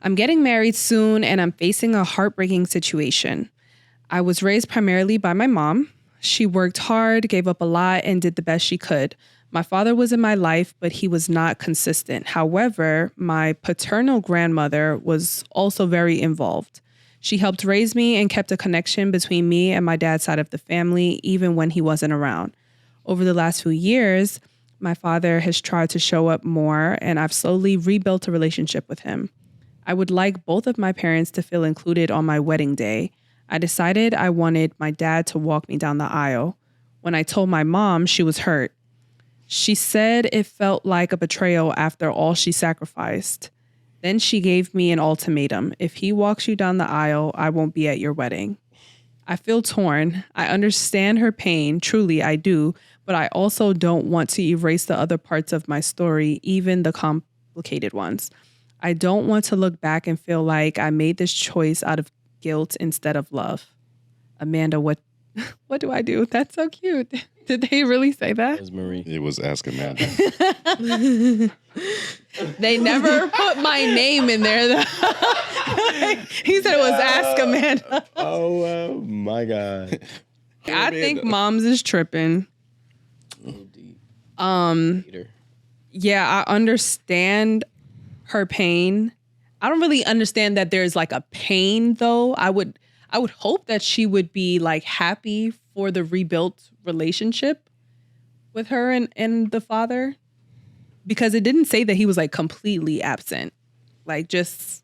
I'm getting married soon and I'm facing a heartbreaking situation. I was raised primarily by my mom. She worked hard, gave up a lot, and did the best she could. My father was in my life, but he was not consistent. However, my paternal grandmother was also very involved. She helped raise me and kept a connection between me and my dad's side of the family, even when he wasn't around. Over the last few years, my father has tried to show up more, and I've slowly rebuilt a relationship with him. I would like both of my parents to feel included on my wedding day. I decided I wanted my dad to walk me down the aisle. When I told my mom, she was hurt. She said it felt like a betrayal after all she sacrificed. Then she gave me an ultimatum. If he walks you down the aisle, I won't be at your wedding. I feel torn. I understand her pain. Truly, I do. But I also don't want to erase the other parts of my story, even the complicated ones. I don't want to look back and feel like I made this choice out of guilt instead of love. Amanda, what do I do? That's so cute. Did they really say that? It was Marie. It was Ask Amanda. They never put my name in there. He said it was Ask Amanda. Oh my God. I think moms is tripping. Yeah, I understand her pain. I don't really understand that there's like a pain though. I would hope that she would be like happy for the rebuilt relationship with her and the father, because it didn't say that he was like completely absent. Like just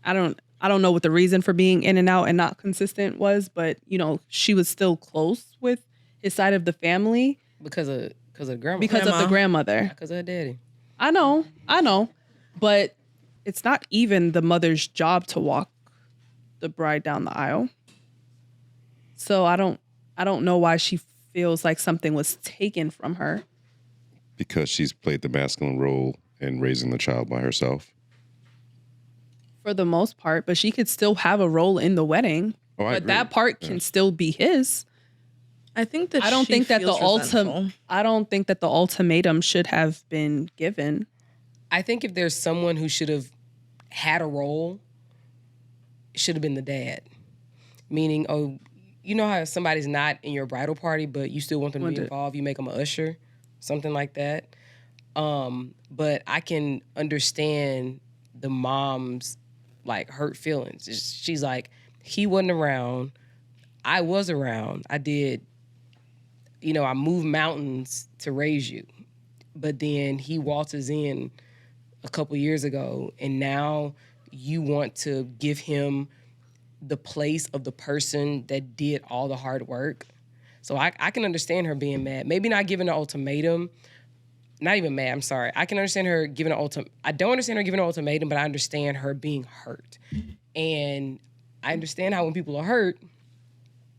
I don't know what the reason for being in and out and not consistent was, but you know, she was still close with his side of the family because of the grandma. Because of the grandmother. Because of her daddy. I know. But it's not even the mother's job to walk the bride down the aisle. So I don't know why she feels like something was taken from her. Because she's played the masculine role in raising the child by herself. For the most part, but she could still have a role in the wedding. Oh, I but agree. that part can still be his. I think that I don't think that the ultimatum should have been given. I think if there's someone who should have had a role, it should have been the dad. Meaning, oh, you know how somebody's not in your bridal party, but you still want them to be involved, you make them an usher, something like that. But I can understand the mom's like hurt feelings. She's like, he wasn't around, I was around, I did, I moved mountains to raise you. But then he waltzes in a couple years ago, and now you want to give him the place of the person that did all the hard work. So I can understand her being mad. Maybe not giving an ultimatum. Not even mad, I'm sorry. I can understand her giving an ultimatum. I don't understand her giving an ultimatum, but I understand her being hurt. And I understand how when people are hurt,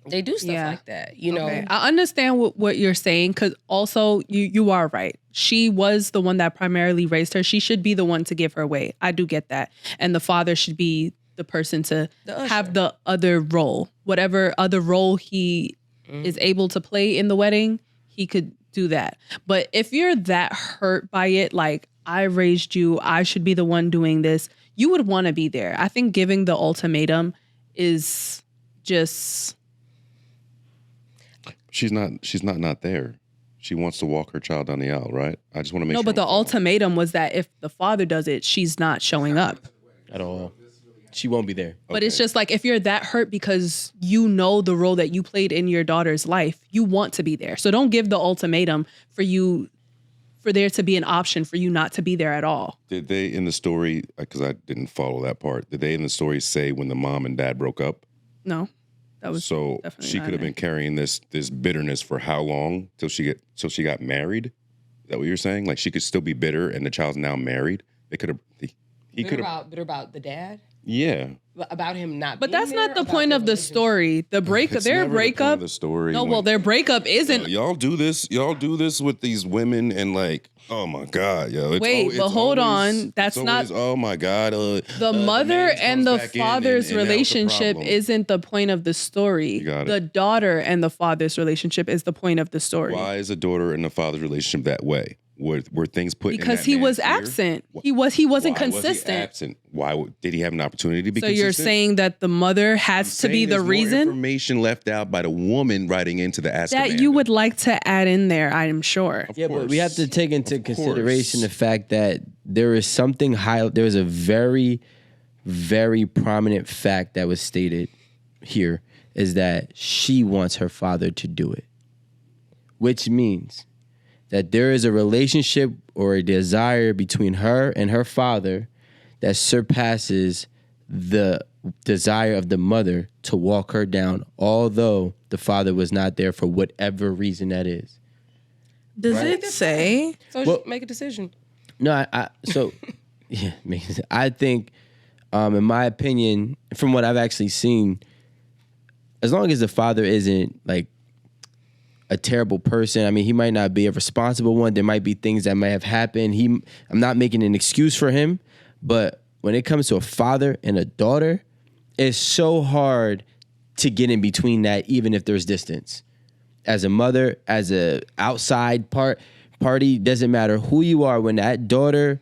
they do stuff like that, you know. Okay. I understand what you're saying, because also you are right. She was the one that primarily raised her. She should be the one to give her away. I do get that. And the father should be the person to have the other role. Whatever other role he is able to play in the wedding, he could do that. But if you're that hurt by it, like, I raised you, I should be the one doing this, you would want to be there. I think giving the ultimatum is just... She's not there. She wants to walk her child down the aisle, right? I just want to make sure. No, but the ultimatum was that if the father does it, she's not showing up. At all. She won't be there. But it's just like, if you're that hurt because you know the role that you played in your daughter's life, you want to be there. So don't give the ultimatum for there to be an option for you not to be there at all. Did they in the story, because I didn't follow that part, did they in the story say when the mom and dad broke up? No. That was so she could have been carrying this bitterness for how long till she got married? Is that what you're saying? Like, she could still be bitter and the child's now married? They could have bitter about the dad? Yeah. About him not But being that's there, not the point of the story. The breakup, their breakup. The story. No, well, their breakup isn't. Y'all do this with these women and like, oh my God, yo. But hold on. That's not. Oh my God. The mother and the father's relationship isn't the point of the story. The daughter and the father's relationship is the point of the story. Why is the daughter and the father's relationship that way? Were things put in Because that he was man's ear? absent. Wh- He wasn't Why was he consistent. absent? Did he have an opportunity to be So consistent? you're saying that the mother has to be Saying the there's more reason information left out by the woman writing into the Ask that Amanda. you would like to add in there, I'm sure. Of Yeah, but we course. have to take into Of consideration course. the fact that there is something high. There is a very, very prominent fact that was stated here is that she wants her father to do it, which means that there is a relationship or a desire between her and her father that surpasses the desire of the mother to walk her down, although the father was not there for whatever reason that is. Does it say? So Well- just make a decision. No, yeah, I think, in my opinion, from what I've actually seen, as long as the father isn't like a terrible person, I mean, he might not be a responsible one. There might be things that might have happened. I'm not making an excuse for him, but when it comes to a father and a daughter, it's so hard to get in between that, even if there's distance. As a mother, as a outside party, doesn't matter who you are. When that daughter,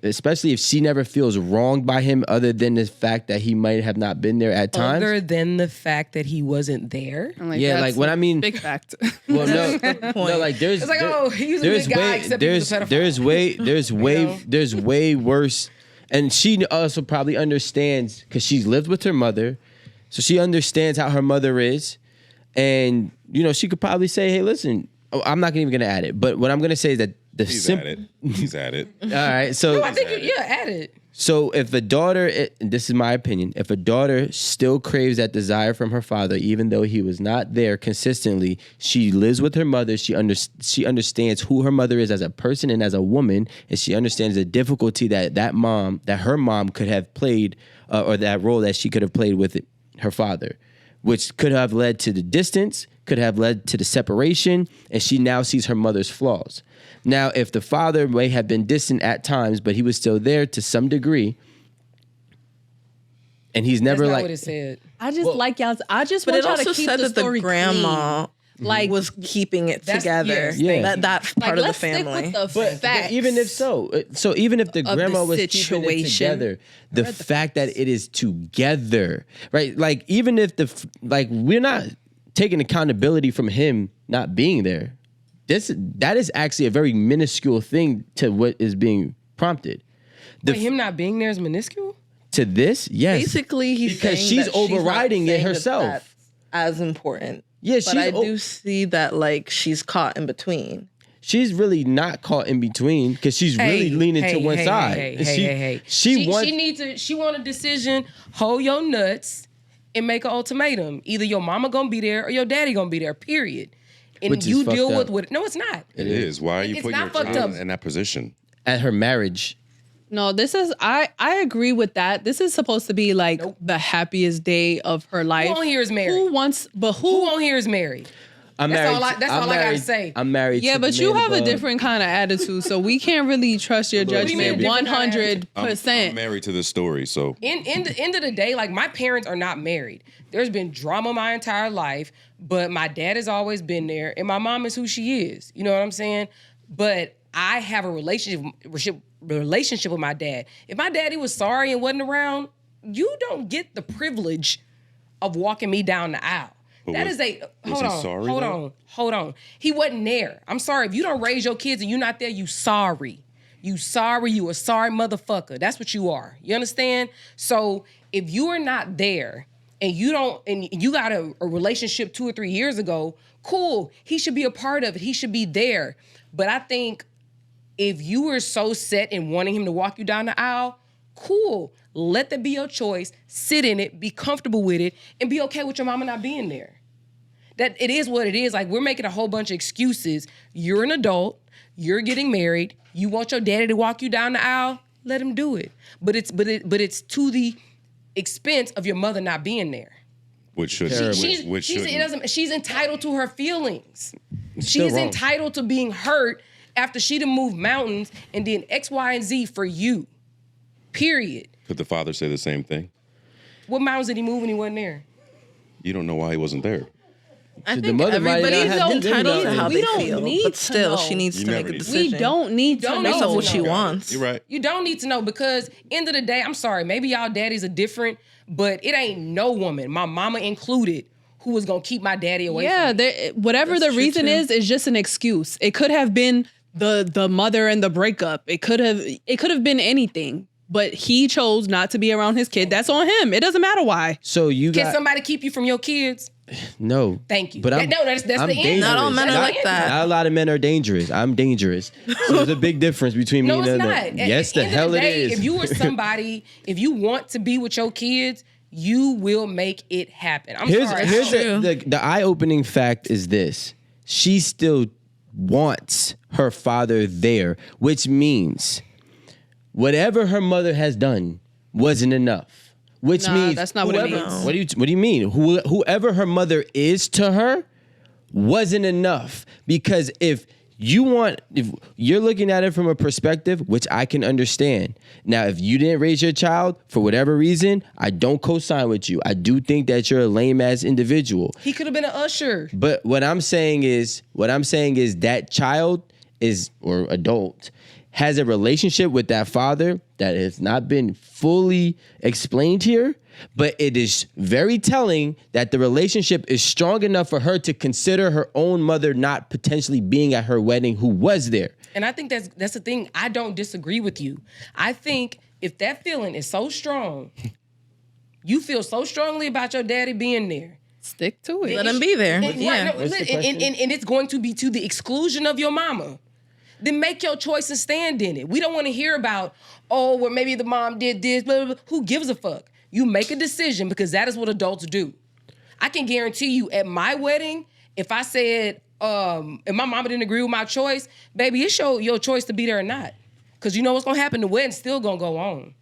especially if she never feels wronged by him, other than the fact that he might have not been there at times. Other than the fact that he wasn't there. I'm like, Yeah, that's like, when a I mean- big fact. Well, no, point. no, like there's It's like, there- oh, he was a there's good guy, way except he was a pedophile. there's way worse, and she also probably understands because she's lived with her mother, so she understands how her mother is, and she could probably say, hey, listen, I'm not even gonna add it, but what I'm gonna say is that the He's at it. He's at it. All right, so I think add it. So if a daughter, and this is my opinion, if a daughter still craves that desire from her father, even though he was not there consistently, she lives with her mother. She understands who her mother is as a person and as a woman, and she understands the difficulty that her mom could have played, or that role that she could have played with her father, which could have led to the distance, could have led to the separation, and she now sees her mother's flaws. Now, if the father may have been distant at times, but he was still there to some degree, and he's never That's not like what it said. I just like y'all. I just But want it y'all also to keep said the that the story grandma like was keeping it That's- together. yes, Yeah. That's like, part of the let's stick family. with the But facts. even if so even if the of grandma the was keeping it situation. together, the fact that it is together, right? Like even if we're not taking accountability from him not being there. That is actually a very minuscule thing to what is being prompted. Wait, him not being there is minuscule? To this, yes. Basically, he's Because saying she's that overriding not it saying that herself. that's as important. Yeah, but she's I do see that like she's caught in between. She's really not caught in between because she's really leaning to one side. She wants. She want a decision. Hold your nuts and make an ultimatum. Either your mama gonna be there or your daddy gonna be there. Period. And Which is you fucked deal up. with it. No, it's not. It is. Why are you It's putting your not fucked child up. in that position? At her marriage. No, this is I agree with that. This is supposed to be like the happiest day of her life. on here is married? Who wants? But Who on here is married? I'm That's married. all I- that's I'm all I gotta married- say. I'm married. Yeah, to but the you man have a above. different kind of attitude, so we can't really trust your do you mean a judgment different kind of 100%. I'm married to this story, so In the end of the day, like my parents are not married. There's been drama my entire life, but my dad has always been there, and my mom is who she is. You know what I'm saying? But I have a relationship with my dad. If my daddy was sorry and wasn't around, you don't get the privilege of walking me down the aisle. But That was- is a was he sorry, though? hold on. He wasn't there. I'm sorry if you don't raise your kids and you're not there. You sorry. You sorry. You a sorry motherfucker. That's what you are. You understand? So if you are not there and you got a relationship 2 or 3 years ago, cool. He should be a part of it. He should be there. But I think if you were so set in wanting him to walk you down the aisle, cool. Let that be your choice. Sit in it. Be comfortable with it, and be okay with your mama not being there. That it is what it is. Like we're making a whole bunch of excuses. You're an adult. You're getting married. You want your daddy to walk you down the aisle. Let him do it. But it's to the expense of your mother not being there. which should She's entitled to her feelings. still She's wrong. entitled to being hurt after she done moved mountains and did X, Y, and Z for you. Period. Could the father say the same thing? What mountains did he move when he wasn't there? You don't know why he wasn't there. I The think mother might everybody not is have entitled been to how We they don't feel, need but to still, know. she needs You to make never a need to. decision. We don't need to Don't know. need based off to what she know. wants. You're right. You don't need to know because end of the day, I'm sorry, maybe y'all daddies are different, but it ain't no woman, my mama included, who was gonna keep my daddy away from me. Whatever That's the true, reason too. is just an excuse. It could have been the mother and the breakup. It could have been anything. But he chose not to be around his kid. That's on him. It doesn't matter why. So you Can got somebody keep you from your kids? no. Thank you. But That's the end. dangerous. Not all men are That's like the end. that. Not a lot of men are dangerous. I'm dangerous. So there's a big difference between me No, and it's the not. other. Yes, the End of hell it day, is. If you were somebody, if you want to be with your kids, you will make it happen. I'm sorry. Here's true. the eye-opening fact is this. She still wants her father there, which means whatever her mother has done wasn't enough. Which Nah, means that's not what it whoever- means. What do you mean? Whoever her mother is to her wasn't enough, because if you're looking at it from a perspective, which I can understand. Now, if you didn't raise your child for whatever reason, I don't co-sign with you. I do think that you're a lame ass individual. He could have been an usher. But what I'm saying is that child or adult has a relationship with that father that has not been fully explained here, but it is very telling that the relationship is strong enough for her to consider her own mother not potentially being at her wedding, who was there. And I think that's the thing. I don't disagree with you. I think if that feeling is so strong, you feel so strongly about your daddy being there. Stick to it. Let him be there. And, Yeah. right, no, and it's going to be to the exclusion of your mama. Then make your choice and stand in it. We don't want to hear about, well, maybe the mom did this, blah, blah, blah. Who gives a fuck? You make a decision because that is what adults do. I can guarantee you at my wedding, if I said, if my mama didn't agree with my choice, baby, it's your choice to be there or not. Because you know what's going to happen? The wedding's still going to go on.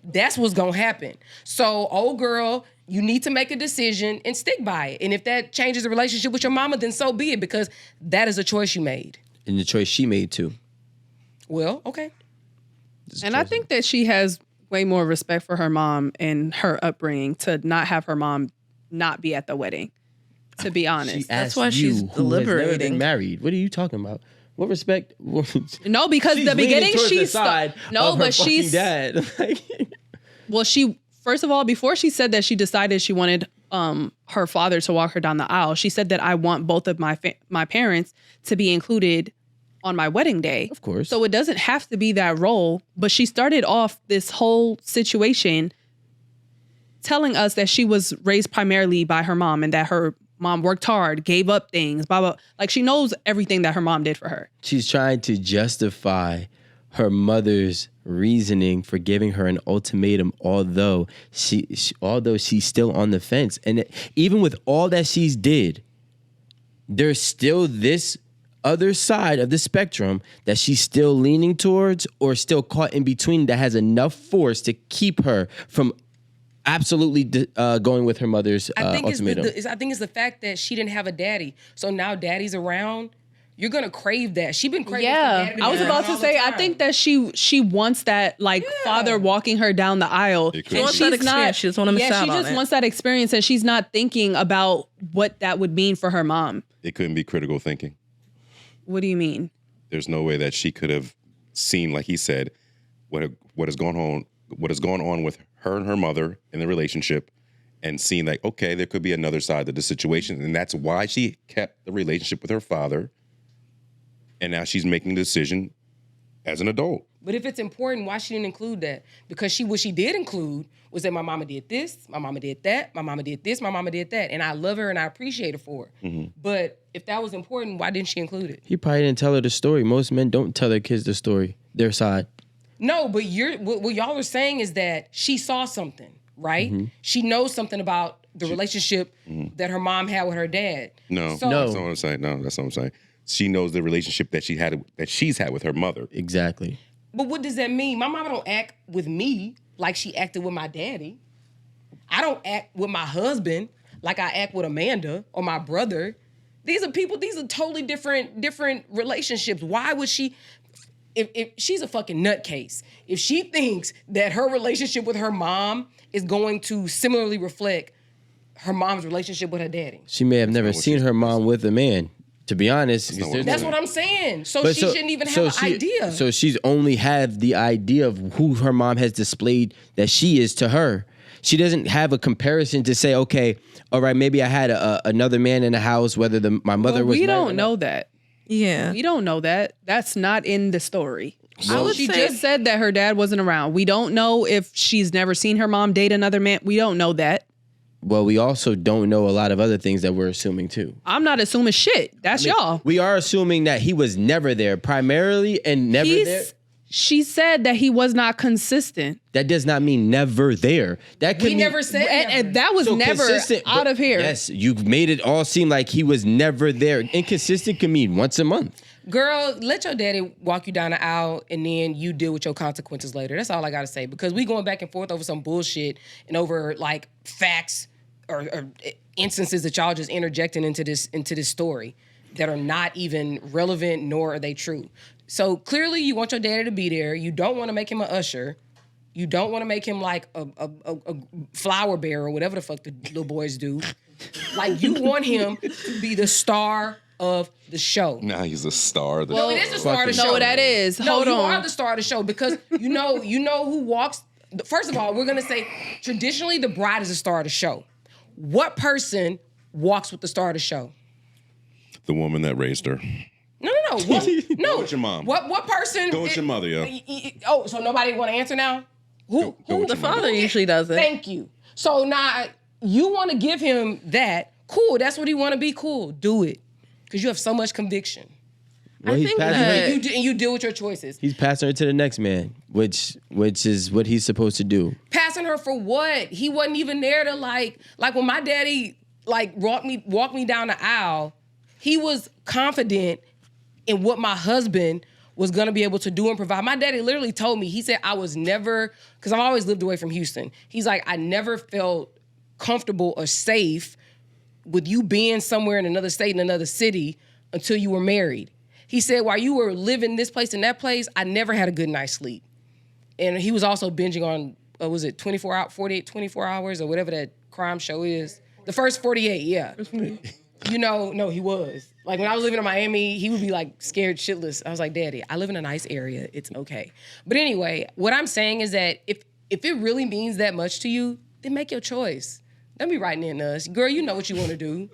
That's what's going to happen. So, old girl, you need to make a decision and stick by it. And if that changes the relationship with your mama, then so be it, because that is a choice you made. And the choice she made too. Well, okay. And I think that she has way more respect for her mom and her upbringing to not have her mom not be at the wedding, to be honest. That's Asked why she's you, who has never deliberating. been married. What are you talking about? What respect? No, because She's the beginning leaning towards the she's side no, of her but fucking she's dad. well, she first of all, before she said that she decided she wanted her father to walk her down the aisle, she said that I want both of my parents to be included on my wedding day. Of course. So it doesn't have to be that role, but she started off this whole situation telling us that she was raised primarily by her mom and that her mom worked hard, gave up things, blah, blah. Like she knows everything that her mom did for her. She's trying to justify her mother's reasoning for giving her an ultimatum, although she's still on the fence. And even with all that she's did, there's still this other side of the spectrum that she's still leaning towards or still caught in between, that has enough force to keep her from absolutely going with her mother's ultimatum. I think it's the fact that she didn't have a daddy. So now daddy's around. You're gonna crave that. She been craving. Yeah, for daddy I was about to all the say, I time. think that she wants that father walking her down the aisle. It could She wants that experience. She doesn't want to miss out she on just it. wants that experience, and she's not thinking about what that would mean for her mom. It couldn't be critical thinking. What do you mean? There's no way that she could have seen, like he said, what has gone on with her and her mother in the relationship, and seen like, okay, there could be another side to the situation, and that's why she kept the relationship with her father. And now she's making the decision as an adult. But if it's important, why she didn't include that? Because what she did include was that my mama did this, my mama did that, my mama did this, my mama did that, and I love her and I appreciate her for it. Mm-hmm. But if that was important, why didn't she include it? He probably didn't tell her the story. Most men don't tell their kids the story, their side. No, but what y'all are saying is that she saw something, right? Mm-hmm. She knows something about the relationship that her mom had with her dad. No, So- that's not what I'm saying. No, that's not what I'm saying. She knows the relationship that she's had with her mother. Exactly. But what does that mean? My mama don't act with me like she acted with my daddy. I don't act with my husband like I act with Amanda or my brother. These are totally different relationships. Why would she, if she's a fucking nutcase, if she thinks that her relationship with her mom is going to similarly reflect her mom's relationship with her daddy. She may have never seen her mom with a man. To be honest, That's what I'm saying. So she shouldn't even have an idea. So she's only had the idea of who her mom has displayed that she is to her. She doesn't have a comparison to say, okay, all right, maybe I had another man in the house, whether my mother was. We don't know that. Yeah. We don't know that. That's not in the story. She say- just said that her dad wasn't around. We don't know if she's never seen her mom date another man. We don't know that. Well, we also don't know a lot of other things that we're assuming too. I'm not assuming shit. That's y'all. We are assuming that he was never there, primarily, and never there. She said that he was not consistent. That does not mean never there. That could We never said And that was never consistent, out but of here. Yes, you've made it all seem like he was never there. Inconsistent can mean once a month. Girl, let your daddy walk you down the aisle and then you deal with your consequences later. That's all I gotta say. Because we going back and forth over some bullshit and over like facts or instances that y'all just interjecting into this story that are not even relevant nor are they true. So clearly you want your daddy to be there. You don't want to make him an usher. You don't want to make him like a flower bearer or whatever the fuck the little boys do. Like you want him to be the star of the show. Now he's a star. No, it is the star of the show. No, that is. No, Hold you on. are the star of the show because you know who walks. First of all, we're gonna say traditionally the bride is the star of the show. What person walks with the star of the show? The woman that raised her. No. What, no. Go with your mom. What person? Go with your mother, yo. Oh, so nobody want to answer now? Who? Go with The your mother. father usually does it. Thank you. So now you want to give him that. Cool. That's what he want to be. Cool. Do it. Because you have so much conviction. Well, I he's think passing that- her. And you deal with your choices. He's passing her to the next man, which is what he's supposed to do. Passing her for what? He wasn't even there to like when my daddy like walked me down the aisle, he was confident in what my husband was gonna be able to do and provide. My daddy literally told me, he said, I was never, because I've always lived away from Houston. He's like, I never felt comfortable or safe with you being somewhere in another state, in another city until you were married. He said, while you were living this place and that place, I never had a good night's sleep. And he was also binging on, was it 24 hours or whatever that crime show is? The first 48, yeah. No, he was. Like when I was living in Miami, he would be like scared shitless. I was like, Daddy, I live in a nice area. It's okay. But anyway, what I'm saying is that if it really means that much to you, then make your choice. Don't be writing in us. Girl, you know what you want to do.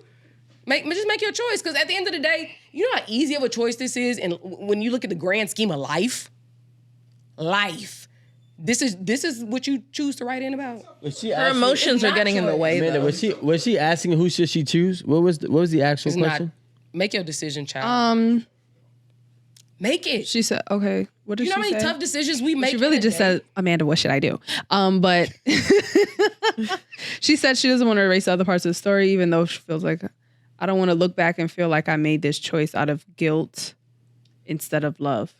Just make your choice. Because at the end of the day, you know how easy of a choice this is? And when you look at the grand scheme of life, this is what you choose to write in about. Her emotions are getting in the way, Amanda, though. was she asking who should she choose? What was the actual It's question? not. Make your decision, child. Make it. She said, okay, what did You know how she many say? tough decisions we make? She really in a just day? said, Amanda, what should I do? But she said she doesn't want to erase other parts of the story, even though she feels like, I don't want to look back and feel like I made this choice out of guilt instead of love.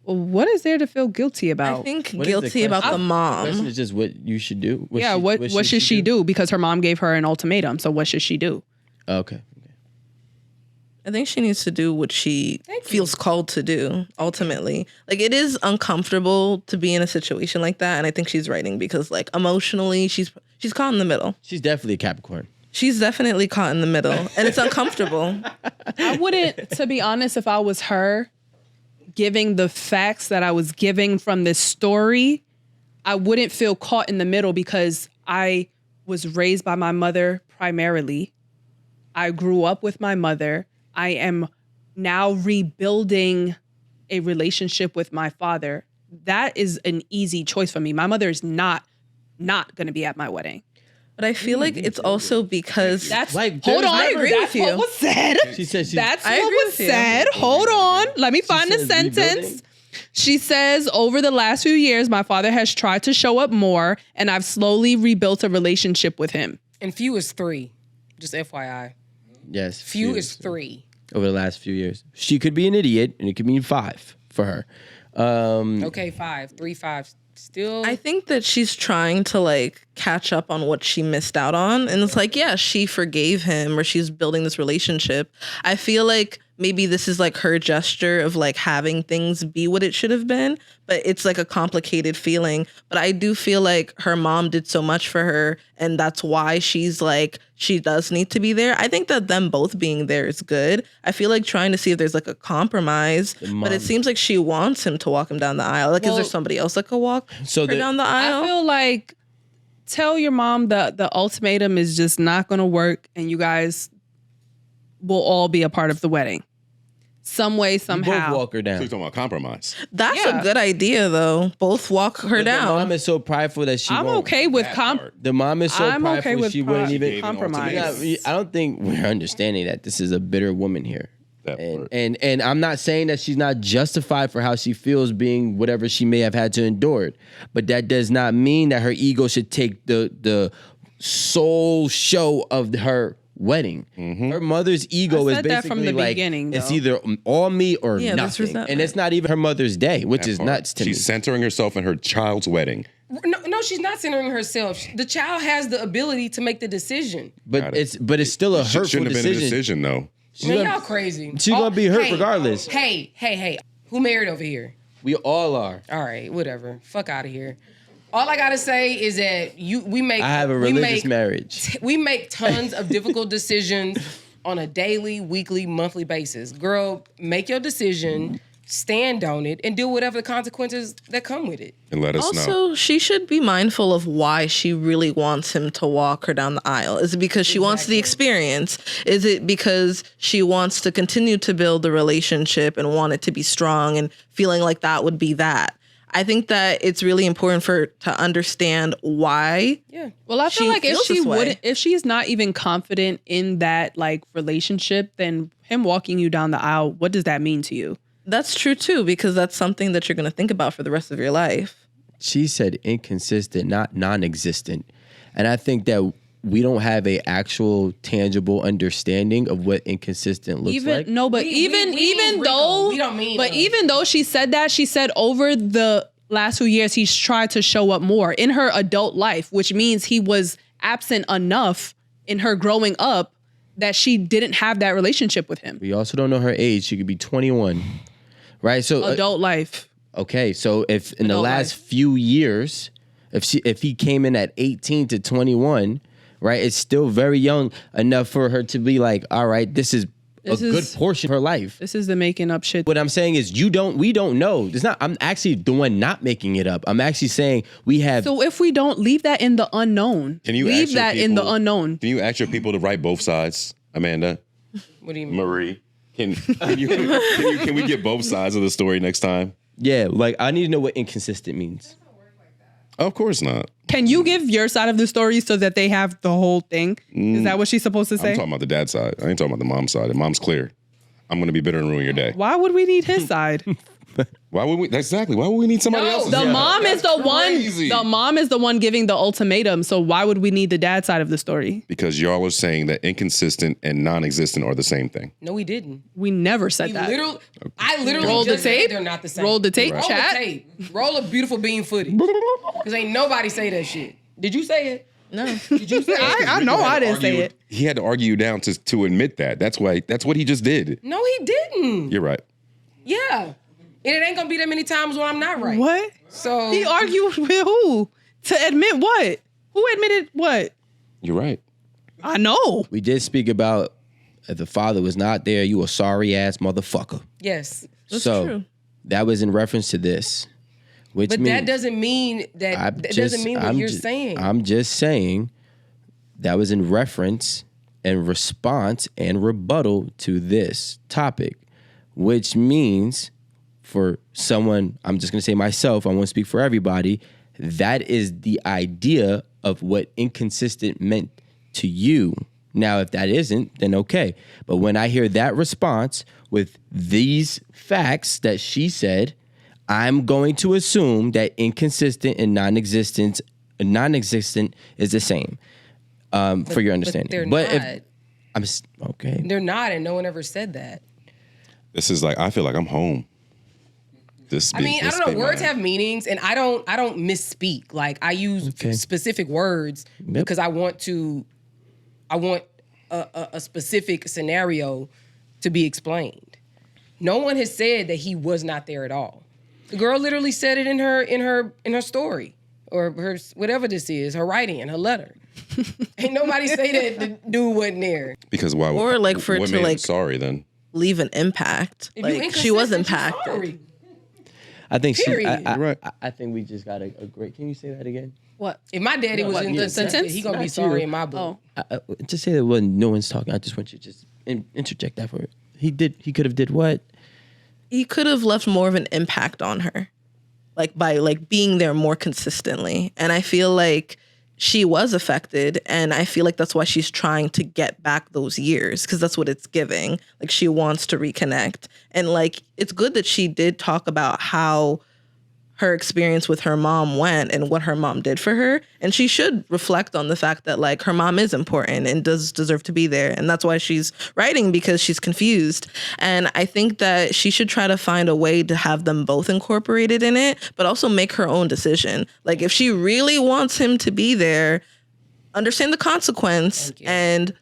Well, what is there to feel guilty about? I think What is the guilty about question? the The mom. question is just what you should do. What should she do? Because her mom gave her an ultimatum. So what should she do? Oh, okay. I think she needs to do what she feels called to do, ultimately. Like, it is uncomfortable to be in a situation like that, and I think she's writing because, like, emotionally, she's caught in the middle. She's definitely a Capricorn. She's definitely caught in the middle, and it's uncomfortable. I wouldn't, to be honest, if I was her, giving the facts that I was giving from this story, I wouldn't feel caught in the middle because I was raised by my mother primarily. I grew up with my mother. I am now rebuilding a relationship with my father. That is an easy choice for me. My mother is not going to be at my wedding. But I feel like it's also because That's Like, hold on. I agree That's with what you. was said. She said she. That's I what agree was with you. said. Hold on. Let me find the says sentence. rebuilding? She says, over the last few years, my father has tried to show up more, and I've slowly rebuilt a relationship with him. And few is 3. Just FYI. Yes. Few she is 3. over the last few years. She could be an idiot, and it could mean 5 for her. Okay, 5. 3, 5. Still. I think that she's trying to like catch up on what she missed out on. And it's like, yeah, she forgave him or she's building this relationship. I feel like maybe this is like her gesture of like having things be what it should have been, but it's like a complicated feeling. But I do feel like her mom did so much for her, and that's why she's like, she does need to be there. I think that them both being there is good. I feel like trying to see if there's like a compromise, but it seems like she wants him to walk him down the aisle. Like, is there somebody else that could walk her down the aisle? I feel like tell your mom that the ultimatum is just not going to work, and you guys will all be a part of the wedding. Some way, somehow. Both walk her down. So you're talking about compromise. That's a good idea, though. Both walk her down. The mom is so prideful that she I'm won't. okay with The mom is so I'm prideful okay with she wouldn't even compromise. I don't think we're understanding that this is a bitter woman here. That part. And I'm not saying that she's not justified for how she feels being whatever she may have had to endure it, but that does not mean that her ego should take the sole show of her wedding. Her mother's ego is said that basically from the like beginning, it's though. either all me or Yeah, that's nothing, resentment. and it's not even her mother's day, which is Part. nuts to me. She's centering herself in her child's wedding. No, she's not centering herself. The child has the ability to make the decision. But it's still a hurtful Shouldn't have been a decision. decision, though. Man, y'all crazy. She's gonna be hurt regardless. Hey. Who married over here? We all are. All right, whatever. Fuck out of here. All I gotta say is that I have a religious marriage. We make tons of difficult decisions on a daily, weekly, monthly basis. Girl, make your decision, stand on it, and deal with whatever the consequences that come with it. And let us know. Also, she should be mindful of why she really wants him to walk her down the aisle. Is it because she wants the experience? Is it because she wants to continue to build the relationship and want it to be strong and feeling like that would be that? I think that it's really important for her to understand why. Yeah. Well, I feel she like if feels she this way. wouldn't, if she's not even confident in that like relationship, then him walking you down the aisle, what does that mean to you? That's true too, because that's something that you're going to think about for the rest of your life. She said inconsistent, not non-existent. And I think that we don't have a actual tangible understanding of what inconsistent looks like. No, but We even mean though Rico. We don't mean but us. even though she said that, she said over the last few years he's tried to show up more in her adult life, which means he was absent enough in her growing up that she didn't have that relationship with him. We also don't know her age. She could be 21, right? So Adult life. okay, so if in the Adult last life. few years, if he came in at 18 to 21, right, it's still very young enough for her to be like, all right, this is a good portion of her life. This is the making up shit. What I'm saying is we don't know. It's not, I'm actually the one not making it up. I'm actually saying we have. So if we don't leave that in the unknown, Can you leave ask your that in the people- unknown. Can you ask your people to write both sides, Amanda? What do you mean? Marie? Can we get both sides of the story next time? Yeah, like I need to know what inconsistent means. Of course not. Can you give your side of the story so that they have the whole thing? Is that what she's supposed to I'm say? talking about the dad side. I ain't talking about the mom side. The mom's clear. I'm going to be bitter and ruin your day. Why would we need his side? Why would we? Exactly. Why would we need somebody else's The side? mom is the crazy. one. The mom is the one giving the ultimatum. So why would we need the dad side of the story? Because y'all are saying that inconsistent and non-existent are the same thing. No, we didn't. We never said We that. I literally Roll the just said tape. they're not the same. Roll the tape. Roll Chat. the tape. Roll a beautiful bean footage. Because ain't nobody say that shit. Did you say it? No. Did you say it? I know I didn't say it. He had to argue you down to admit that. That's what he just did. No, he didn't. You're right. Yeah. And it ain't gonna be that many times when I'm not right. What? So He argued with who? To admit what? Who admitted what? You're right. I know. We did speak about if the father was not there, you a sorry ass motherfucker. yes. That's so true. that was in reference to this, which But means that doesn't mean that doesn't mean what you're saying. I'm just saying that was in reference and response and rebuttal to this topic, which means for someone, I'm just going to say myself, I won't speak for everybody, that is the idea of what inconsistent meant to you. Now, if that isn't, then okay. But when I hear that response with these facts that she said, I'm going to assume that inconsistent and non-existent is the same, for your understanding. they're But not. Okay. They're not, and no one ever said that. This is like, I feel like I'm home. I mean, I don't know. Words have meanings, and I don't misspeak. Like I use specific words because I want a specific scenario to be explained. No one has said that he was not there at all. The girl literally said it in her story, or her whatever this is, her writing and her letter. Ain't nobody say that the dude wasn't there. Because why? Or like for it what to made him like sorry then. leave an impact. If you Like she was inconsistent, you're impacted. sorry. I think Period. I think we just got a great. Can you say that again? What? If my daddy was in the sentence, he gonna be Not sorry you. in my book. Just say that when no one's talking. I just want you to just interject that for it. He could have did what? He could have left more of an impact on her, like by like being there more consistently. And I feel like she was affected, and I feel like that's why she's trying to get back those years, because that's what it's giving. Like she wants to reconnect, and like it's good that she did talk about how her experience with her mom went and what her mom did for her. And she should reflect on the fact that like her mom is important and does deserve to be there. And that's why she's writing, because she's confused. And I think that she should try to find a way to have them both incorporated in it, but also make her own decision. Like if she really wants him to be there, understand the consequence and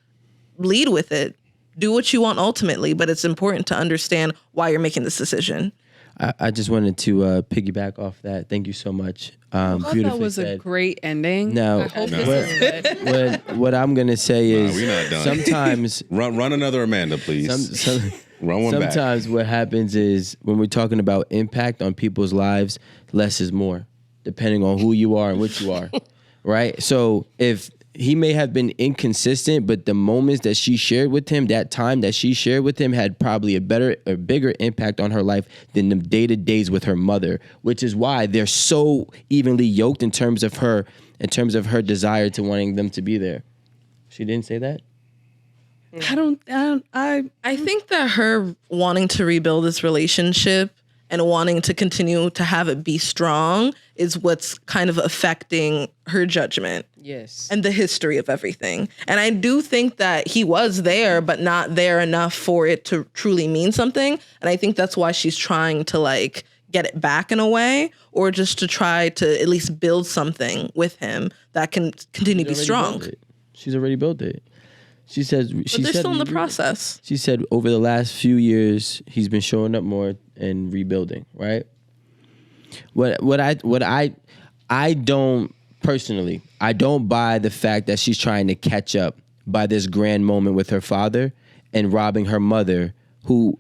lead with it. Do what you want ultimately, but it's important to understand why you're making this decision. I just wanted to piggyback off that. Thank you so much. I thought that was a great ending. No. I hope this is good. What I'm gonna say is we're not done. sometimes Run another Amanda, please. Run one back. sometimes what happens is when we're talking about impact on people's lives, less is more, depending on who you are and what you are. Right? So if he may have been inconsistent, but the moments that she shared with him, that time that she shared with him, had probably a bigger impact on her life than the day-to-days with her mother, which is why they're so evenly yoked in terms of her desire to wanting them to be there. She didn't say that? I think that her wanting to rebuild this relationship and wanting to continue to have it be strong is what's kind of affecting her judgment. Yes. And the history of everything. And I do think that he was there, but not there enough for it to truly mean something. And I think that's why she's trying to like get it back in a way, or just to try to at least build something with him that can continue to be strong. She's already built it. She says But they're still in the process. She said over the last few years he's been showing up more and rebuilding, right? What I don't personally, I don't buy the fact that she's trying to catch up by this grand moment with her father and robbing her mother, who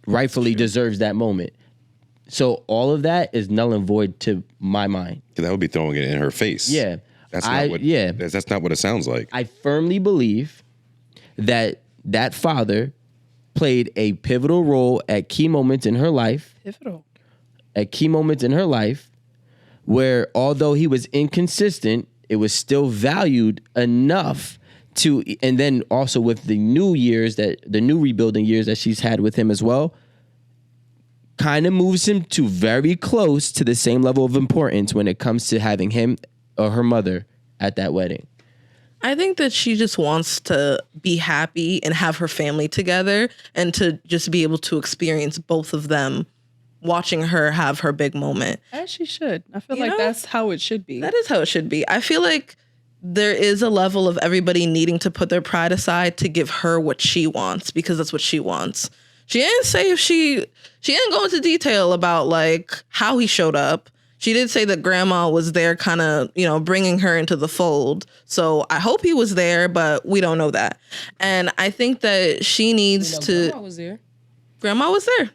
rightfully deserves that moment. So all of that is null and void to my mind. That would be throwing it in her face. Yeah. That's not what it sounds like. I firmly believe that father played a pivotal role at key moments in her life. At key moments in her life, where although he was inconsistent, it was still valued enough to, and then also with the new rebuilding years that she's had with him as well, kind of moves him to very close to the same level of importance when it comes to having him or her mother at that wedding. I think that she just wants to be happy and have her family together, and to just be able to experience both of them watching her have her big moment. As she should. I feel like that's how it should be. That is how it should be. I feel like there is a level of everybody needing to put their pride aside to give her what she wants, because that's what she wants. She didn't say if she didn't go into detail about like how he showed up. She did say that grandma was there kind of, bringing her into the fold. So I hope he was there, but we don't know that. And I think that she needs to... Grandma was there. Grandma was there.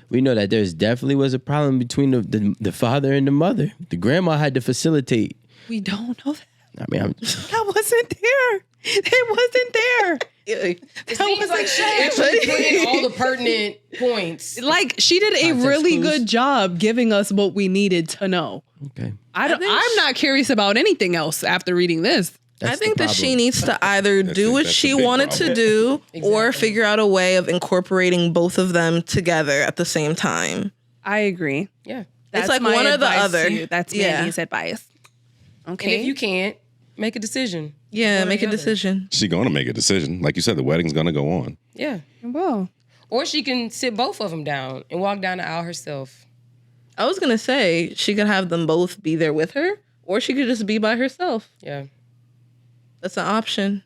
We know that there's definitely was a problem between the father and the mother. The grandma had to facilitate. We don't know that. I mean, That wasn't there. It wasn't there. It seems like she actually put in all the pertinent points. Like she did a really good job giving us what we needed to know. okay. I'm not curious about anything else after reading this. I think that she needs to either do what she wanted to do or figure out a way of incorporating both of them together at the same time. I agree. Yeah. That's it's like my one or the advice other. to you. That's Mandy's advice. Okay. And if you can't, make a decision. Yeah, One or make the a other. decision. She's going to make a decision. Like you said, the wedding's going to go on. Yeah. Well, Or she can sit both of them down and walk down the aisle herself. I was going to say she could have them both be there with her, or she could just be by herself. Yeah. That's an option.